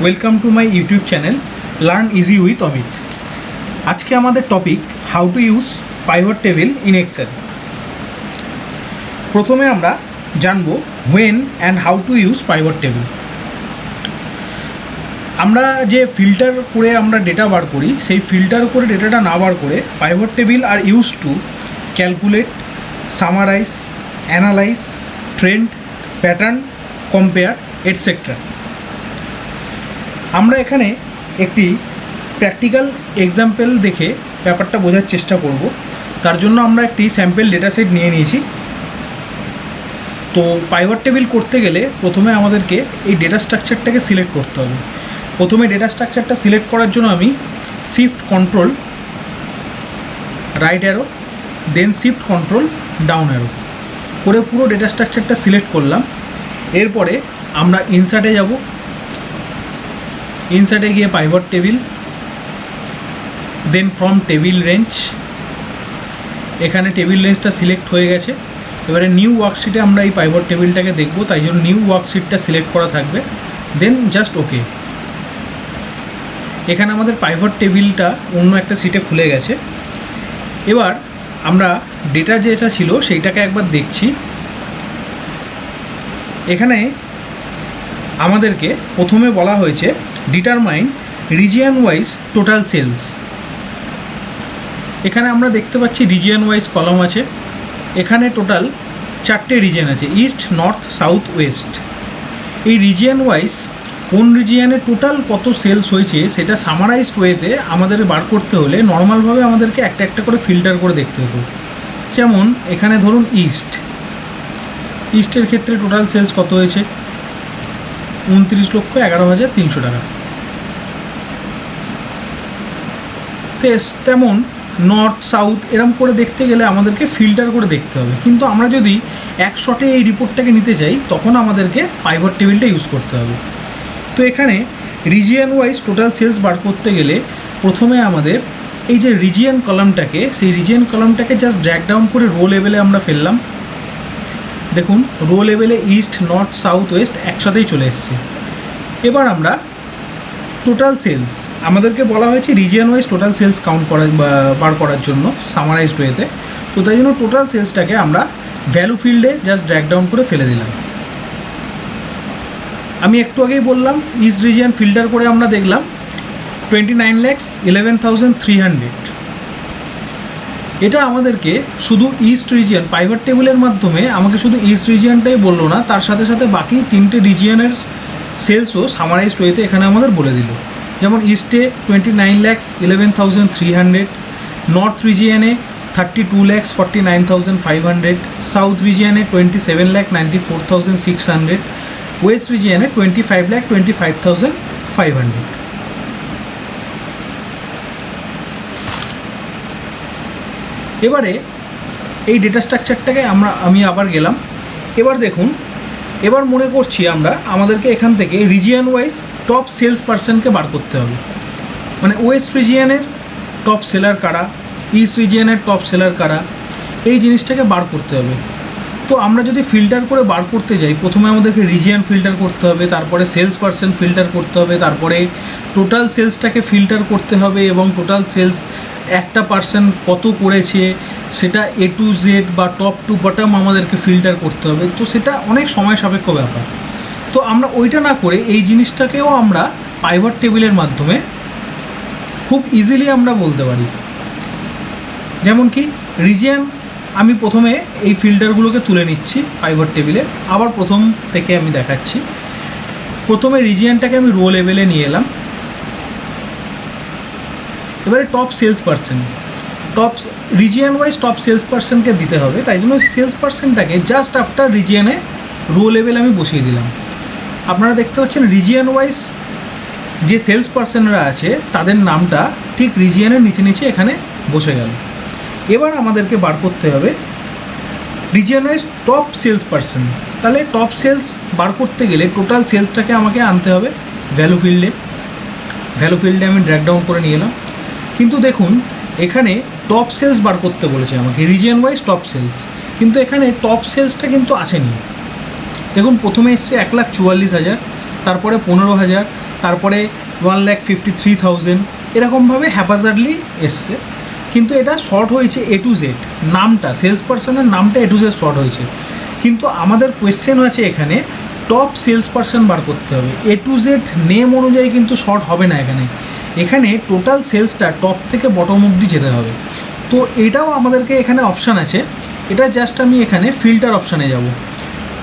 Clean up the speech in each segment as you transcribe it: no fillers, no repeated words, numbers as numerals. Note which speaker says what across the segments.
Speaker 1: Welcome to my YouTube channel learn easy with Amit. আজকে আমাদের topic how to use pivot table in Excel. প্রথমে আমরা জানব when and how to use pivot table. আমরা যে filter করে আমরা ডেটা বার করি, সেই ফিল্টার করে ডেটাটা না বার করে pivot table are use to calculate, summarise, analyse, trend, pattern, compare etcetera. আমরা এখানে একটি প্র্যাকটিক্যাল এক্সাম্পল দেখে ব্যাপারটা বোঝার চেষ্টা করব। তার জন্য আমরা একটি স্যাম্পল ডেটা সেট নিয়ে নিয়েছি। তো পাইভট টেবিল করতে গেলে প্রথমে আমাদেরকে এই ডেটা স্ট্রাকচারটাকে সিলেক্ট করতে হবে। প্রথমে ডেটা স্ট্রাকচারটা সিলেক্ট করার জন্য আমি শিফট কন্ট্রোল রাইট অ্যারো দেন শিফট কন্ট্রোল ডাউন অ্যারো করে পুরো ডেটা স্ট্রাকচারটা সিলেক্ট করলাম। এরপরে আমরা ইনসার্টে যাব। ইনসার্টে গিয়ে pivot table, then from table range. এখানে টেবিল রেঞ্জটা সিলেক্ট হয়ে গেছে। এবারে নিউ ওয়ার্কশিটে আমরা এই পাইভট টেবিলটাকে দেখব, তাই জন্য নিউ ওয়ার্কশিটটা সিলেক্ট করা থাকবে, দেন জাস্ট ওকে। এখানে আমাদের পাইভট টেবিলটা অন্য একটা সিটে খুলে গেছে। এবার আমরা ডেটা যেটা ছিল সেইটাকে একবার দেখছি। এখানে আমাদেরকে প্রথমে বলা হয়েছে determine region wise total sales. এখানে আমরা দেখতে পাচ্ছি রিজিয়ন ওয়াইজ কলাম আছে। এখানে টোটাল 4টে রিজিয়ন আছে, ইস্ট, নর্থ, সাউথ, ওয়েস্ট। এই রিজিয়ন ওয়াইজ কোন রিজিয়নে টোটাল কত সেলস হয়েছে সেটা সামারাইজড ওয়েতে আমাদের বার করতে হলে নর্মালভাবে আমাদেরকে একটা একটা করে ফিল্টার করে দেখতে হতো। যেমন এখানে ধরুন ইস্টের ক্ষেত্রে টোটাল সেলস কত হয়েছে, 29,11,300 টাকা। তেমন নর্থ, সাউথ এরম করে দেখতে গেলে আমাদেরকে ফিল্টার করে দেখতে হবে। কিন্তু আমরা যদি এক শটে এই রিপোর্টটাকে নিতে চাই তখন আমাদেরকে পাইভট টেবিলটা ইউজ করতে হবে। তো এখানে রিজিয়ন ওয়াইজ টোটাল সেলস বার করতে গেলে প্রথমে আমাদের এই যে রিজিয়ন কলামটাকে, সেই রিজিয়ন কলামটাকে জাস্ট ড্র্যাগ ডাউন করে রো লেভেলে আমরা ফেললাম। দেখুন রো লেভেলে ইস্ট, নর্থ, সাউথ, ওয়েস্ট একসাথেই চলে এসছে। এবার আমরা টোটাল সেলস, আমাদেরকে বলা হয়েছে region wise total sales count করা বার করার জন্য সামারাইজড ওয়েতে। তো তাই জন্য টোটাল সেলসটাকে আমরা ভ্যালু ফিল্ডে জাস্ট ড্র্যাগ ডাউন করে ফেলে দিলাম। আমি একটু আগেই বললাম ইস্ট রিজিয়ন ফিল্টার করে আমরা দেখলাম 29,11,300। এটা আমাদেরকে শুধু ইস্ট রিজিয়ন পাইভট টেবিলের মাধ্যমে আমাকে শুধু ইস্ট রিজিয়নটাই বললো না, তার সাথে সাথে বাকি 3টে রিজিয়নের সেলসও সামারাইজড ওয়েতে এখানে আমাদের বলে দিল। যেমন ইস্টে 29,11,300, নর্থ রিজিয়নে 32,49,500, সাউথ রিজিয়নে 27,94,600, ওয়েস্ট রিজিয়নে 25,25,500। এবারে এই ডেটা স্ট্রাকচারটাকে আমি আবার গেলাম। এবার দেখুন, এবার মনে করছি আমাদেরকে এখান থেকে রিজিয়ন ওয়াইজ টপ সেলস পার্সনকে বার করতে হবে। মানে ওয়েস্ট রিজিয়নের টপ সেলার কারা, ইস্ট রিজিয়নের টপ সেলার কারা, এই জিনিসটাকে বার করতে হবে। তো আমরা যদি ফিল্টার করে বার করতে যাই, প্রথমে আমাদেরকে রিজিয়ন ফিল্টার করতে হবে, তারপরে সেলস পার্সন ফিল্টার করতে হবে, তারপরে টোটাল সেলসটাকে ফিল্টার করতে হবে এবং টোটাল সেলস একটা পার্সন কত করেছে সেটা এ টু জেড বা টপ টু বটম আমাদেরকে ফিল্টার করতে হবে। তো সেটা অনেক সময় সাপেক্ষ ব্যাপার। তো আমরা ওইটা না করে এই জিনিসটাকেও আমরা পাইভট টেবিলের মাধ্যমে খুব ইজিলি আমরা বলতে পারি। যেমন কি রিজিয়ন, আমি প্রথমে এই ফিল্টারগুলোকে তুলে নিচ্ছি পাইভট টেবিলে, আবার প্রথম থেকে আমি দেখাচ্ছি। প্রথমে রিজিয়নটাকে আমি রো লেভেলে নিয়ে এলাম। এবারে top sales person, top region wise top sales পার্সনকে দিতে হবে, তাই জন্য সেলস পার্সনটাকে জাস্ট আফটার রিজিয়নে রো লেভেল আমি বসিয়ে দিলাম। আপনারা দেখতে পাচ্ছেন রিজিয়ন ওয়াইজ যে সেলস পার্সনরা আছে তাদের নামটা ঠিক রিজিয়নের নিচে নিচে এখানে বসে গেল। এবার আমাদেরকে বার করতে হবে region wise top sales person. তাহলে টপ সেলস বার করতে গেলে টোটাল সেলসটাকে আমাকে আনতে হবে ভ্যালু ফিল্ডে। ভ্যালু ফিল্ডে আমি ড্র্যাগ ডাউন করে নিয়ে এলাম। কিন্তু দেখুন এখানে টপ সেলস বার করতে বলেছে আমাকে রিজিয়ন ওয়াইজ টপ সেলস, কিন্তু এখানে টপ সেলসটা কিন্তু আসেনি। দেখুন প্রথমে এসছে 1,44,000, তারপরে 15,000, তারপরে 1,53,000 এরকমভাবে হ্যাপাজার্ডলি এসছে, কিন্তু এটা শর্ট হয়েছে A to Z, নামটা সেলস পার্সনের নামটা A to Z শর্ট হয়েছে। কিন্তু আমাদের কোয়েশ্চেন হয়েছে এখানে টপ সেলস পার্সন বার করতে হবে, A to Z নেম অনুযায়ী কিন্তু শর্ট হবে না এখানে, এখানে টোটাল সেলসটা টপ থেকে বটম অবধি যেতে হবে। তো এটাও আমাদেরকে এখানে অপশান আছে, এটা জাস্ট আমি এখানে ফিল্টার অপশানে যাব,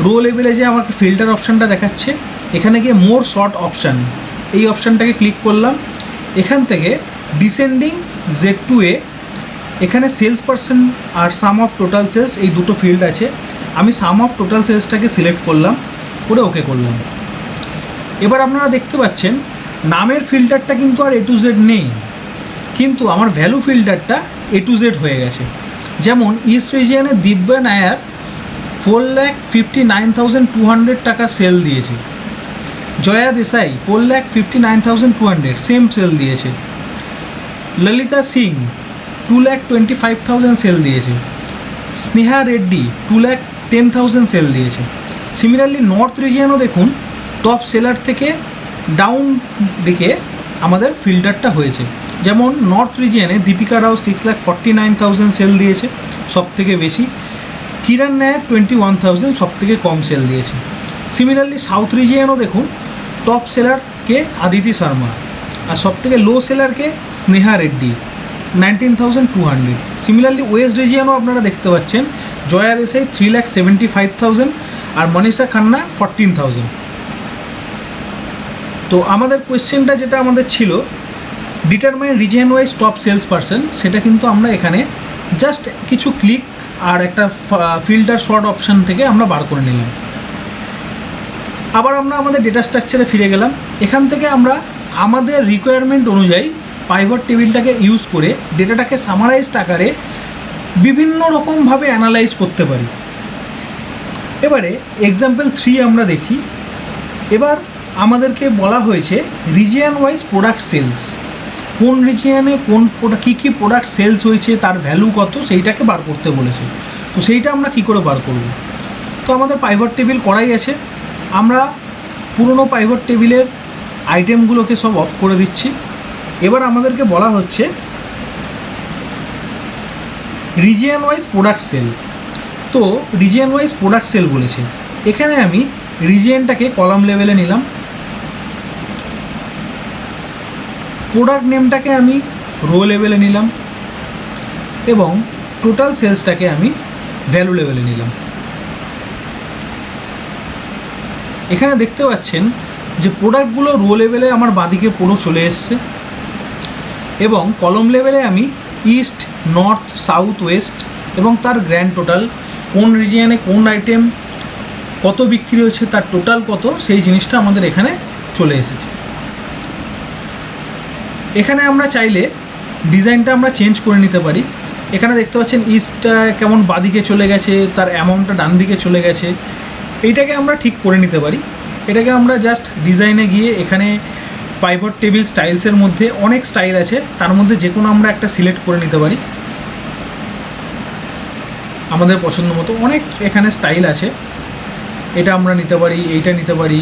Speaker 1: রো লেভেলে যে আমাকে ফিল্টার অপশানটা দেখাচ্ছে, এখানে গিয়ে মোর শর্ট অপশান এই অপশানটাকে ক্লিক করলাম। এখান থেকে ডিসেন্ডিং Z2A, এখানে সেলস পার্সন আর সাম অফ টোটাল সেলস এই দুটো ফিল্ড আছে, আমি সাম অফ টোটাল সেলসটাকে সিলেক্ট করলাম, করে ওকে করলাম। এবার আপনারা দেখতে পাচ্ছেন নামের ফিল্টারটা কিন্তু আর A to Z নেই, কিন্তু আমার ভ্যালু ফিল্টারটা A to Z হয়ে গেছে। যেমন ইস্ট রিজিয়নে দিব্যা নায়ার 4,59,200 টাকা সেল দিয়েছে, জয়া দেশাই 4,59,200 সেম সেল দিয়েছে, ললিতা সিং 2,25,000 সেল দিয়েছে, স্নেহা রেড্ডি 2,10,000 সেল দিয়েছে। সিমিলারলি নর্থ রিজিয়নও দেখুন টপ সেলার থেকে ডাউন দিকে আমাদের ফিল্টারটা হয়েছে, যেমন নর্থ রিজিয়নে দীপিকা রাও 6,49,000 সেল দিয়েছে সব থেকে বেশি, কিরণ নায়ার 21,000 সব থেকে কম সেল দিয়েছে। সিমিলারলি সাউথ রিজিয়নও দেখুন টপ সেলারকে আদিতি শর্মা আর সব থেকে লো সেলারকে স্নেহা রেড্ডি 19,200। সিমিলারলি ওয়েস্ট রিজিয়নও আপনারা দেখতে পাচ্ছেন জয়া দেশাই 3,75,000 আর মনীষা খান্না 14,000। তো আমাদের কোয়েশ্চেনটা যেটা আমাদের ছিল determine region wise top sales person, সেটা কিন্তু আমরা এখানে জাস্ট কিছু ক্লিক আর একটা ফিল্টার শর্ট অপশান থেকে আমরা বার করে নিলাম। আবার আমরা আমাদের ডেটা স্ট্রাকচারে ফিরে গেলাম, এখান থেকে আমরা আমাদের রিকোয়ারমেন্ট অনুযায়ী পাইভট টেবিলটাকে ইউজ করে ডেটাটাকে সামারাইজড আকারে বিভিন্ন রকমভাবে অ্যানালাইজ করতে পারি। এবারে এক্সাম্পল 3 আমরা দেখি। এবার আমাদেরকে বলা হয়েছে রিজিয়ন ওয়াইজ প্রোডাক্ট সেলস, কোন রিজিয়নে কোন কী কী প্রোডাক্ট সেলস হয়েছে তার ভ্যালু কত সেইটাকে বার করতে বলেছে। তো সেইটা আমরা কি করে বার করব? তো আমাদের পাইভট টেবিল করাই আছে, আমরা পুরনো পাইভট টেবিলের আইটেমগুলোকে সব অফ করে দিচ্ছি। এবার আমাদেরকে বলা হচ্ছে রিজিয়ন ওয়াইজ প্রোডাক্ট সেল। তো রিজিয়ন ওয়াইজ প্রোডাক্ট সেল বলেছে, এখানে আমি রিজিয়নটাকে কলাম লেভেলে নিলাম, প্রোডাক্ট নেমটাকে আমি রো লেভেলে নিলাম এবং টোটাল সেলসটাকে আমি ভ্যালু লেভেলে নিলাম। এখানে দেখতে পাচ্ছেন যে প্রোডাক্টগুলো রো লেভেলে আমার বাঁদিকে পুরো চলে এসছে এবং কলম লেভেলে আমি ইস্ট, নর্থ, সাউথ, ওয়েস্ট এবং তার গ্র্যান্ড টোটাল, কোন রিজিয়নে কোন আইটেম কত বিক্রি হয়েছে তার টোটাল কত, সেই জিনিসটা আমাদের এখানে চলে এসেছে। এখানে আমরা চাইলে ডিজাইনটা আমরা চেঞ্জ করে নিতে পারি। এখানে দেখতে পাচ্ছেন ইস্টটা কেমন বাঁদিকে চলে গেছে, তার অ্যামাউন্টটা ডান দিকে চলে গেছে, এইটাকে আমরা ঠিক করে নিতে পারি। এটাকে আমরা জাস্ট ডিজাইনে গিয়ে এখানে পাইভট টেবিল স্টাইলসের মধ্যে অনেক স্টাইল আছে, তার মধ্যে যে কোনো আমরা একটা সিলেক্ট করে নিতে পারি আমাদের পছন্দ মতো। অনেক এখানে স্টাইল আছে, এটা আমরা নিতে পারি, এইটা নিতে পারি।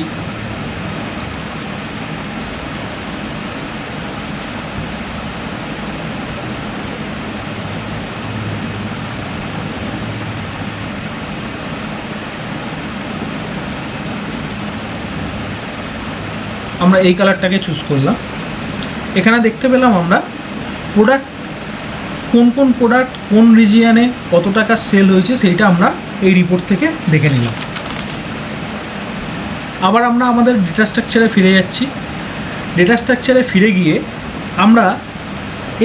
Speaker 1: আমরা এই কালারটাকে চুজ করলাম। এখানে দেখতে পেলাম আমরা প্রোডাক্ট, কোন কোন প্রোডাক্ট কোন রিজিয়নে কত টাকা সেল হয়েছে সেইটা আমরা এই রিপোর্ট থেকে দেখে নিলাম। আবার আমরা আমাদের ডেটা স্ট্রাকচারে ফিরে যাচ্ছি। ডেটা স্ট্রাকচারে ফিরে গিয়ে আমরা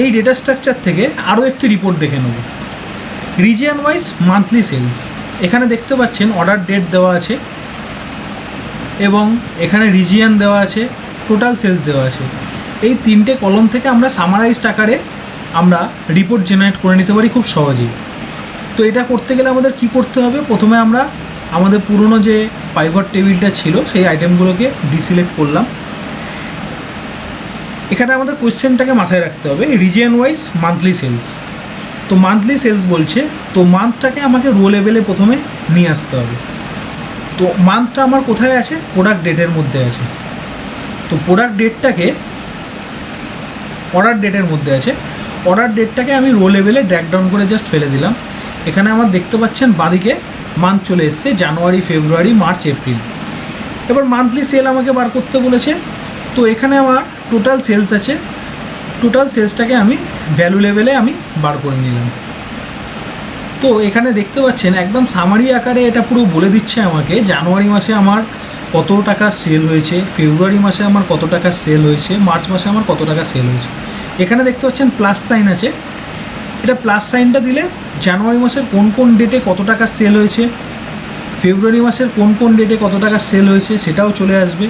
Speaker 1: এই ডেটা স্ট্রাকচার থেকে আরও একটি রিপোর্ট দেখে নেব, রিজিয়ন ওয়াইজ মান্থলি সেলস। এখানে দেখতে পাচ্ছেন অর্ডার ডেট দেওয়া আছে এবং এখানে রিজিয়ন দেওয়া আছে, টোটাল সেলস দেওয়া আছে। এই তিনটে কলম থেকে আমরা সামারাইজড আকারে আমরা রিপোর্ট জেনারেট করে নিতে পারি খুব সহজেই। তো এটা করতে গেলে আমাদের কি করতে হবে, প্রথমে আমরা আমাদের পুরনো যে পাইভট টেবিলটা ছিল সেই আইটেমগুলোকে ডিসিলেক্ট করলাম। এখানে আমাদের কোয়েশ্চেনটাকে মাথায় রাখতে হবে রিজিয়ন ওয়াইজ মান্থলি সেলস। তো মান্থলি সেলস বলছে, তো মান্থটাকে আমাকে রো লেভেলে প্রথমে নিয়ে আসতে হবে। তো মান্থটা আমার কোথায় আছে, প্রোডাক্ট ডেটের মধ্যে আছে। তো প্রোডাক্ট ডেটটাকে অর্ডার ডেটের মধ্যে আছে, অর্ডার ডেটটাকে আমি রো লেভেলে ড্র্যাগ ডাউন করে জাস্ট ফেলে দিলাম। এখানে আমার দেখতে পাচ্ছেন বাঁদিকে মান্থ চলে এসছে, জানুয়ারি, ফেব্রুয়ারি, মার্চ, এপ্রিল। এবার মান্থলি সেল আমাকে বার করতে বলেছে। তো এখানে আমার টোটাল সেলস আছে, টোটাল সেলসটাকে আমি ভ্যালু লেভেলে আমি বার করে নিলাম। তো এখানে দেখতে পাচ্ছেন একদম সামারি আকারে এটা পুরো বলে দিচ্ছে আমাকে জানুয়ারি মাসে আমার কত টাকা সেল হয়েছে, ফেব্রুয়ারি মাসে আমার কত টাকা সেল হয়েছে, মার্চ মাসে আমার কত টাকা সেল হয়েছে। এখানে দেখতে পাচ্ছেন প্লাস সাইন আছে, এটা প্লাস সাইনটা দিলে জানুয়ারি মাসের কোন কোন ডেটে কত টাকা সেল হয়েছে, ফেব্রুয়ারি মাসের কোন কোন ডেটে কত টাকা সেল হয়েছে সেটাও চলে আসবে।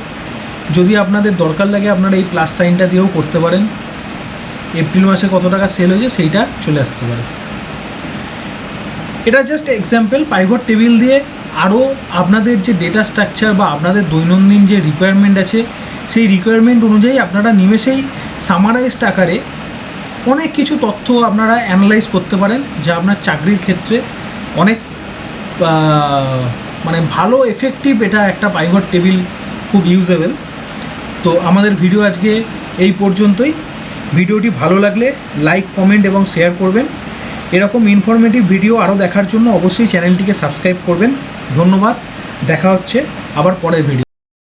Speaker 1: যদি আপনাদের দরকার লাগে আপনারা এই প্লাস সাইনটা দিয়েও করতে পারেন। এপ্রিল মাসে কত টাকা সেল হয়েছে সেইটা চলে আসতে পারে। এটা জাস্ট এক্সাম্পল। পাইভট টেবিল দিয়ে আরও আপনাদের যে ডেটা স্ট্রাকচার বা আপনাদের দৈনন্দিন যে রিকোয়ারমেন্ট আছে সেই রিকোয়ারমেন্ট অনুযায়ী আপনারা নিমেষেই সামারাইজড আকারে অনেক কিছু তথ্য আপনারা অ্যানালাইজ করতে পারেন, যা আপনার চাকরির ক্ষেত্রে অনেক মানে ভালো এফেক্টিভ। এটা একটা পাইভট টেবিল খুব ইউজেবল। তো আমাদের ভিডিও আজকে এই পর্যন্তই। ভিডিওটি ভালো লাগলে লাইক, কমেন্ট এবং শেয়ার করবেন। এরকম ইনফরমেটিভ ভিডিও আরও দেখার জন্য অবশ্যই চ্যানেলটিকে সাবস্ক্রাইব করবেন। ধন্যবাদ, দেখা হচ্ছে আবার পরের ভিডিও।